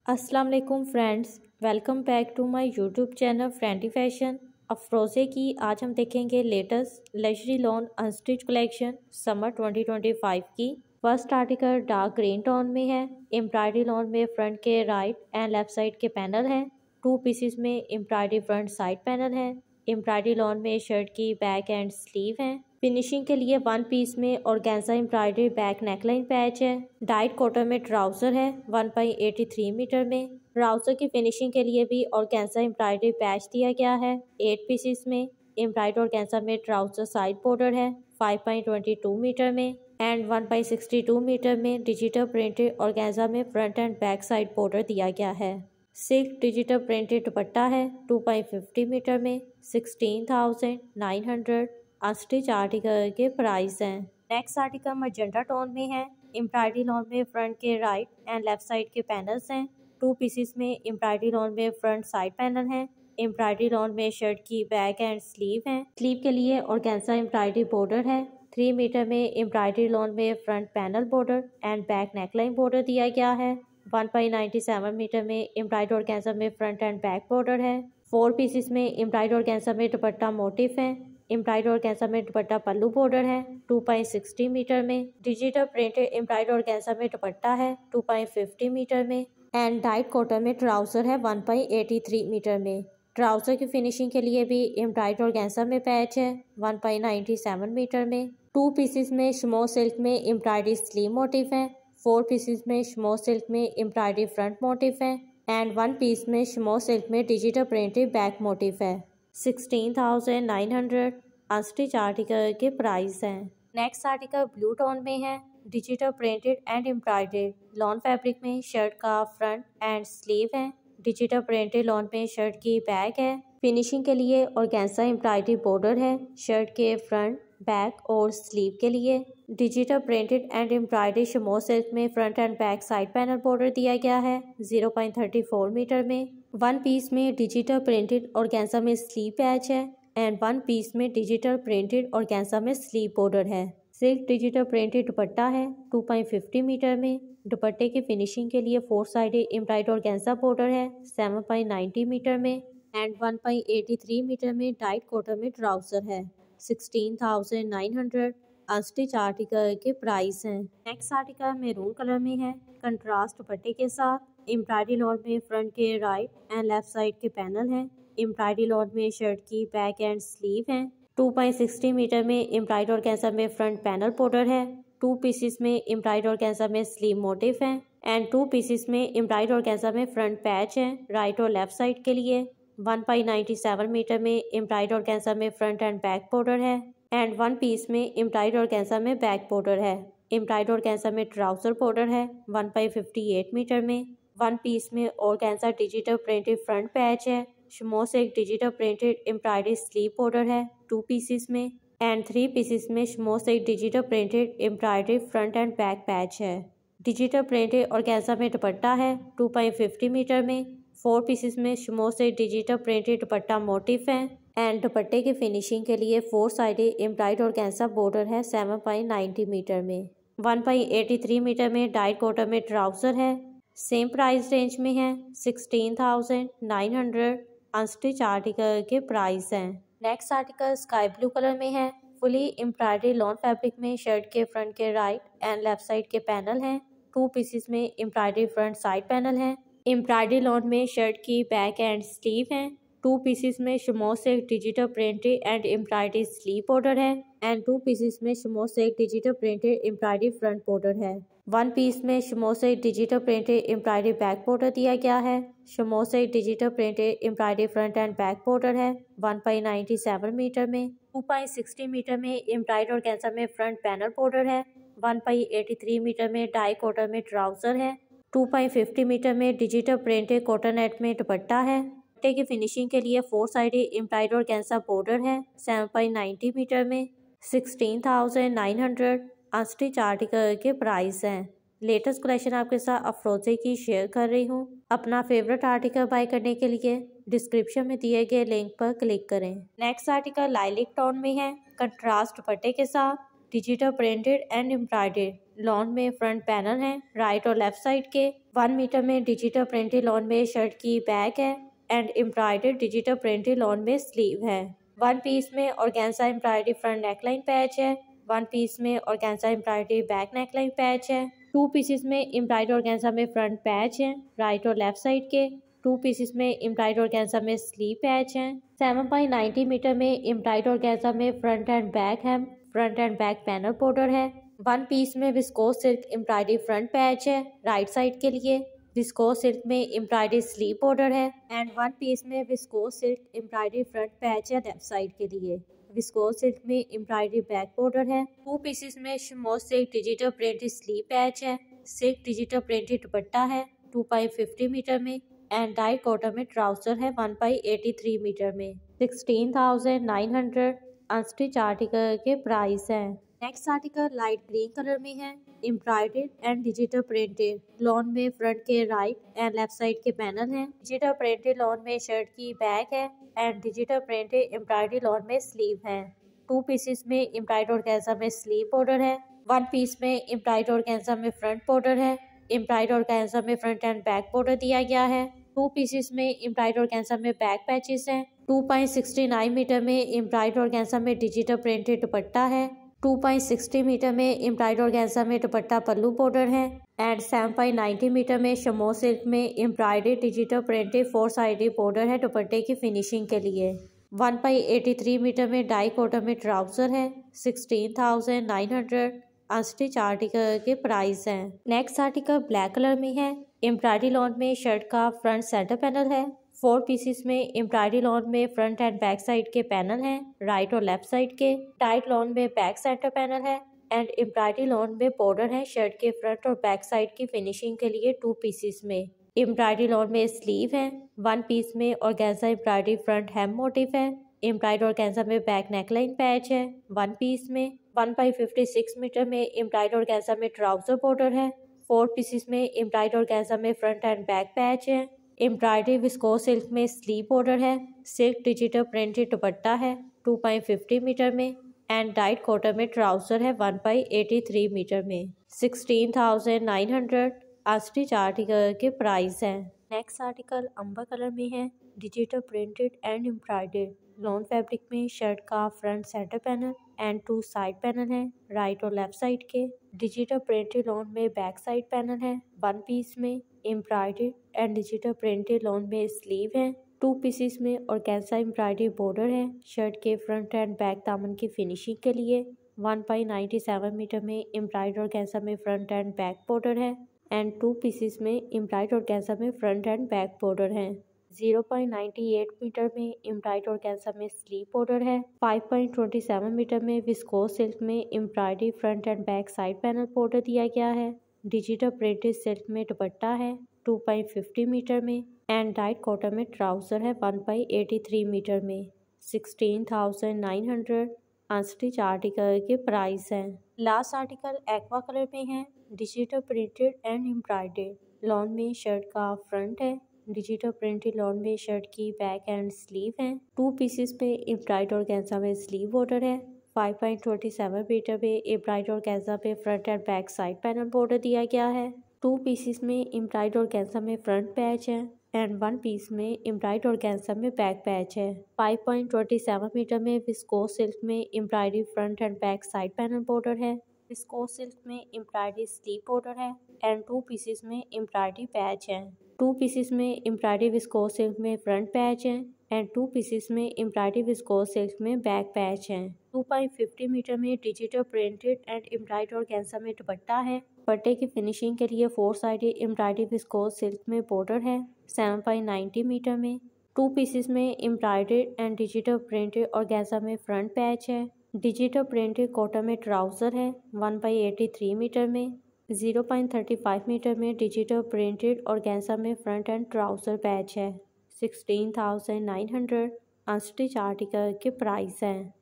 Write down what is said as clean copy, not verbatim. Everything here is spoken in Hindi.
अस्सलाम वालेकुम friends, welcome back to my YouTube channel Friendy Fashion. Afrozeh की आज हम देखेंगे latest luxury lawn unstitch collection summer 2025 की। First article dark green tone में है। एम्ब्रॉयडरी लॉन में फ्रंट के राइट एंड लेफ्ट साइड के पैनल हैं। 2 पीसेस में एम्ब्रॉयडरी फ्रंट साइड पैनल है। एम्ब्रॉयडरी लॉन में शर्ट की बैक एंड स्लीव हैं। फिनिशिंग के लिए 1 पीस में organza embroidery back neckline patch है। डाइट कॉटन में ट्राउजर है 1/83 मीटर में। ट्राउजर की फिनिशिंग के लिए भी ऑर्गेन्जा एम्ब्रॉयडरी पैच दिया गया है। 8 पीसेस में एम्ब्रॉयडरी ऑर्गेन्जा में ट्राउजर साइड बॉर्डर है 5/22 मीटर में एंड 1/62 मीटर में डिजिटल प्रिंटेड ऑर्गेन्जा में front and back side border दिया गया है। सिल्क डिजिटल प्रिंटेड दुपट्टा है 2/50 मीटर में 16,900 अस्टिच आर्टिकल के प्राइस हैं। नेक्स्ट आर्टिकल मजेंटा टोन में है। एम्ब्रॉयडरी लॉन में फ्रंट के राइट एंड लेफ्ट साइड के पैनल्स हैं। 2 पीसेस में एम्ब्रॉयडरी लॉन में फ्रंट साइड पैनल है। एम्ब्रॉयडरी लॉन में शर्ट की बैक एंड स्लीव है। स्लीव के लिए ऑर्गेन्जा एम्ब्रॉयडरी बॉर्डर है। 3 मीटर में एम्ब्रॉयडरी लॉन में front panel border and back neckline border दिया गया है। 1/97 मीटर में एम्ब्रॉयडरी ऑर्गेन्जा में फ्रंट एंड बैक बॉर्डर है। 4 पीसेस में एम्ब्रॉयडरी ऑर्गेन्जा में दुपट्टा मोटिफ है। एम्ब्रॉयडरी ऑर्गेन्जा में दुपट्टा पल्लू बॉर्डर है 2/60 मीटर में। डिजिटल प्रिंटेड एम्ब्रॉयडरी ऑर्गेन्जा में दुपट्टा है 2/50 मीटर में एंड डाइट कॉटन में ट्राउजर है 1/83 मीटर में। ट्राउजर की फिनिशिंग के लिए भी एम्ब्रॉयडरी ऑर्गेन्जा में पैच है 1/97 मीटर में। 2 पीसेस में स्मॉल सिल्क में एम्ब्रॉयडरी स्लीव मोटिफ है। 4 पीसेस में स्मॉल सिल्क में एम्ब्रॉयडरी फ्रंट मोटिफ है एंड 1 पीस में स्मॉल सिल्क में डिजिटल प्रिंटेड बैक मोटिफ है। 16,900 अनस्टिच आर्टिकल के प्राइस हैं। नेक्स्ट आर्टिकल ब्लू टोन में है। Digital printed and embroidered lawn fabric में शर्ट का फ्रंट एंड स्लीव है। डिजिटल प्रिंटेड लॉन में शर्ट की बैक है। फिनिशिंग के लिए ऑर्गेन्जा एम्ब्रॉयडरी बॉर्डर है शर्ट के फ्रंट बैक और स्लीव के लिए। Digital printed and embroidery small silk में front and back side panel border दिया गया है 0.34 मीटर में। 1 पीस में डिजिटल प्रिंटेड ऑर्गेन्जा में स्लीव पैच है एंड 1 पीस में डिजिटल प्रिंटेड ऑर्गेन्जा में स्लीव बॉर्डर है। सिल्क डिजिटल प्रिंटेड दुपट्टा है 2.50 मीटर में। दुपट्टे की फिनिशिंग के लिए 4 साइडेड एम्ब्रॉयडरी ऑर्गेन्जा बॉर्डर है 7/90 मीटर में एंड 1/83 मीटर में डाइट कॉटन में ट्राउजर है। 16,900 अनस्टिच आर्टिकल के प्राइस हैं। नेक्स्ट आर्टिकल मैरून कलर में है। कंट्रास्ट दुपट्टे के साथ एम्ब्रॉयडरी लॉन में फ्रंट के राइट एंड लेफ्ट साइड के पैनल हैं। एम्ब्रॉयडरी लॉन में शर्ट की बैक एंड स्लीव हैं। 2.60 मीटर में एम्ब्रॉयडरी ऑर्गेन्जा में फ्रंट पैनल बॉर्डर है। 2 पीसेस में एम्ब्रॉयडरी ऑर्गेन्जा में स्लीव मोटिफ है एंड 2 पीसेस में एम्ब्रॉयडरी ऑर्गेन्जा में फ्रंट पैच है राइट और लेफ्ट साइड के लिए। 1/97 मीटर में एम्ब्रॉयडरी ऑर्गेन्जा में फ्रंट एंड बैक बॉर्डर है एंड 1 पीस में एम्ब्रॉयडरी ऑर्गेन्जा में बैक बॉर्डर है। एम्ब्रॉयडरी ऑर्गेन्जा में ट्राउजर बॉर्डर है 1/58 मीटर में। 1 पीस में organza digital printed front patch है। Small silk digital printed embroidery sleeve border है 2 पीसेस में एंड 3 पीसेस में small silk digital printed embroidery front and back patch है। डिजिटल प्रिंटेड ऑर्गेन्जा में दुपट्टा है 2.50 मीटर में। 4 पीसेस में स्मॉल सिल्क डिजिटल प्रिंटेड दुपट्टा मोटिफ है एंड दुपट्टे की फिनिशिंग के लिए 4 साइडेड एम्ब्रॉयडरी ऑर्गेन्जा बॉर्डर है 7/90 मीटर में। 1/83 मीटर में डाइट कॉटन में ट्राउजर है। सेम प्राइस रेंज में है 16,900 अनस्टिच आर्टिकल के प्राइस हैं। Next article sky blue colour में है। फुली एम्ब्रॉयडरी लॉन फैब्रिक में शर्ट के फ्रंट के राइट एंड लेफ्ट साइड के पैनल हैं। 2 पीसेस में एम्ब्रॉयडरी फ्रंट साइड पैनल है। एम्ब्रॉयडरी लॉन में शर्ट की बैक एंड स्लीव हैं। 2 पीसेस में small silk digital printed and embroidery sleeve border है एंड 2 पीसेस में small silk digital printed embroidery front border है। 1 पीस में small silk digital printed embroidery back border दिया गया है। Small silk digital printed embroidery front and back border है 1/97 मीटर में। 2.60 मीटर में एम्ब्रॉयडरी ऑर्गेन्जा में फ्रंट पैनल बॉर्डर है। 1/83 मीटर में डाई कॉटन में ट्राउजर है। 2.50 मीटर में डिजिटल प्रिंटेड कॉटन नेट में दुपट्टा है। दुपट्टे की फिनिशिंग के लिए 4 साइडेड एम्ब्रॉयडरी ऑर्गेन्जा बॉर्डर है 7/90 मीटर में। 16,900 अनस्टिच आर्टिकल के प्राइस हैं। लेटेस्ट कलेक्शन आपके साथ अफरोज़े की शेयर कर रही हूँ। अपना फेवरेट आर्टिकल बाय करने के लिए डिस्क्रिप्शन में दिए गए लिंक पर क्लिक करें। नेक्स्ट आर्टिकल लाइलिक टोन में है। कंट्रास्ट दुपट्टे के साथ digital printed and embroidered lawn में फ्रंट पैनल है राइट और लेफ्ट साइड के। 1 मीटर में डिजिटल प्रिंटेड लॉन में शर्ट की बैक है and embroidered digital printed lawn में स्लीव है। 1 पीस में organza embroidery front neckline patch है। 1 पीस में organza embroidery back neckline patch है। 2 पीसेस में एम्ब्रॉयडरी ऑर्गेन्जा में फ्रंट पैच है राइट और लेफ्ट साइड के। 2 पीसेस में एम्ब्रॉयडरी ऑर्गेन्जा में स्लीव पैच है। 7.90 मीटर में एम्ब्रॉयडरी ऑर्गेन्जा में फ्रंट एंड बैक है। Front and back panel border है। 1 पीस में viscose silk embroidery front patch है राइट साइड के लिए। विस्कोस सिल्क में एम्ब्रॉयडरी स्लीव बॉर्डर है एंड 1 पीस में viscose silk embroidery front patch है लेफ्ट साइड के लिए। विस्कोस सिल्क में एम्ब्रॉयडरी बैक बॉर्डर है। 2 पीसेस में शिमोस silk digital printed sleeve patch है। सिल्क डिजिटल प्रिंटेड दुपट्टा है 2.50 मीटर में एंड डाई कॉटन में ट्राउजर है 1/83 मीटर में। 16,900 अनस्टिच आर्टिकल के प्राइस है। Next article light green colour में है embroidered and digital printed lawn में फ्रंट के राइट एंड लेफ्ट साइड के पैनल हैं। डिजिटल प्रिंटेड लॉन में शर्ट की बैक है and digital printed embroidery lawn में स्लीव है। 2 पीसेस में एम्ब्रॉयडरी ऑर्गेन्जा में स्लीव बॉर्डर है। 1 पीस में एम्ब्रॉयडरी ऑर्गेन्जा में फ्रंट बॉर्डर है। एम्ब्रॉयडरी ऑर्गेन्जा में फ्रंट एंड बैक बॉर्डर दिया गया है। 2 पीसेस में एम्ब्रॉयडरी ऑर्गेन्जा में बैक पैचेस हैं। 2.69 मीटर में एम्ब्रॉयडरी ऑर्गेन्जा में डिजिटल प्रिंटेड दुपट्टा है। 2.60 मीटर में एम्ब्रॉयडरी ऑर्गेन्जा में दुपट्टा पल्लू बॉर्डर है एंड 7.90 मीटर में शमो सिल्क में embroidery digital printed 4 sided border है दुपट्टे की फिनिशिंग के लिए। 1/83 मीटर में डाई कॉटन में ट्राउजर है। 16,900 अनस्टिच आर्टिकल के प्राइस हैं। नेक्स्ट आर्टिकल ब्लैक कलर में है एम्ब्रॉयडरी लॉन में शर्ट का फ्रंट सेंटर पैनल है। 4 पीसेस में एम्ब्रॉयडरी लॉन में फ्रंट एंड बैक साइड के पैनल हैं राइट और लेफ्ट साइड के। टाइट लॉन में बैक सेंटर पैनल है एंड एम्ब्रॉयडरी लॉन में बॉर्डर है शर्ट के फ्रंट और बैक साइड की फिनिशिंग के लिए। 2 पीसेस में एम्ब्रॉयडरी लॉन में स्लीव है। 1 पीस में ऑर्गेन्जा एम्ब्रॉयडरी फ्रंट हेम मोटिव है। एम्ब्रॉयडरी ऑर्गेन्जा में बैक नेकलाइन पैच है। 1 पीस में 1/56 मीटर में एम्ब्रॉयडरी ऑर्गेन्जा में ट्राउजर बॉर्डर है। 4 पीसेस में एम्ब्रॉयडरी ऑर्गेन्जा में फ्रंट एंड बैक पैच है। एम्ब्रॉयडरी विस्कोस सिल्क में स्लीव बॉर्डर है। सिल्क डिजिटल प्रिंटेड दुपट्टा है 2.50 मीटर में एंड डाइट कॉटन में ट्राउजर है 1/83 मीटर में। 16,900 अनस्टिच आर्टिकल के प्राइस हैं। नेक्स्ट आर्टिकल अंबर कलर में है digital printed and embroidered lawn fabric में शर्ट का front centre panel and 2 side panel है राइट और लेफ्ट साइड के। डिजिटल प्रिंटेड लॉन में बैक साइड पैनल है। 1 पीस में embroidered and digital printed lawn में स्लीव है। 2 पीसेस में ऑर्गेन्जा एम्ब्रॉयडरी बॉर्डर है शर्ट के फ्रंट एंड बैक दामन की फिनिशिंग के लिए। 1/97 मीटर में एम्ब्रॉयडरी ऑर्गेन्जा में फ्रंट एंड बैक बॉर्डर है एंड 2 पीसेस में एम्ब्रॉयडरी ऑर्गेन्जा में फ्रंट एंड बैक बॉर्डर है। 0.98 मीटर में एम्ब्रॉयडरी ऑर्गेन्जा में स्लीव बॉर्डर है। 5.27 मीटर में विस्कोस सिल्क में embroidery front and back side panel border दिया गया है। डिजिटल प्रिंटेड सिल्क में दुपट्टा है 2.50 मीटर में एंड डाइट कॉटन में ट्राउजर है 1/83 मीटर में। 16,900 अनस्टिच आर्टिकल के प्राइस हैं। लास्ट आर्टिकल एक्वा कलर में है digital printed and embroidered lawn में शर्ट का फ्रंट है। डिजिटल प्रिंटेड लॉन में शर्ट की बैक एंड स्लीव है। 2 पीसेस पे एम्ब्रॉयडरी ऑर्गेन्जा में स्लीव बॉर्डर है। 5.27 मीटर पे एम्ब्रॉयडरी ऑर्गेन्जा पे front and back side panel border दिया गया है। 2 पीसेस में एम्ब्रॉयडरी ऑर्गेन्जा में फ्रंट पैच है एंड 1 पीस में एम्ब्रॉयडरी ऑर्गेन्जा में बैक पैच है। 5.27 मीटर में विस्कोस सिल्क में embroidery front and back side panel border है। विस्कोस सिल्क में एम्ब्रॉयडरी स्लीव बॉर्डर है एंड 2 पीसेस में एम्ब्रॉयडरी पैच है। 2 पीसेस में एम्ब्रॉयडरी विस्कोस सिल्क में फ्रंट पैच है एंड 2 पीसेस में एम्ब्रॉयडरी विस्कोस सिल्क में बैक पैच है। 2.50 मीटर में digital printed and embroidery organza में दुपट्टा है। दुपट्टे की फिनिशिंग के लिए 4 साइडेड एम्ब्रॉयडरी विस्कोस सिल्क में बॉर्डर है 7.90 मीटर में। 2 पीसेस में embroidered and digital printed organza में फ्रंट पैच है। डिजिटल प्रिंटेड कॉटन में ट्राउजर है 1/83 मीटर में। 0.35 मीटर में डिजिटल प्रिंटेड ऑर्गेन्जा में फ्रंट एंड ट्राउजर पैच है। 16,900 अनस्टिच आर्टिकल के प्राइस हैं।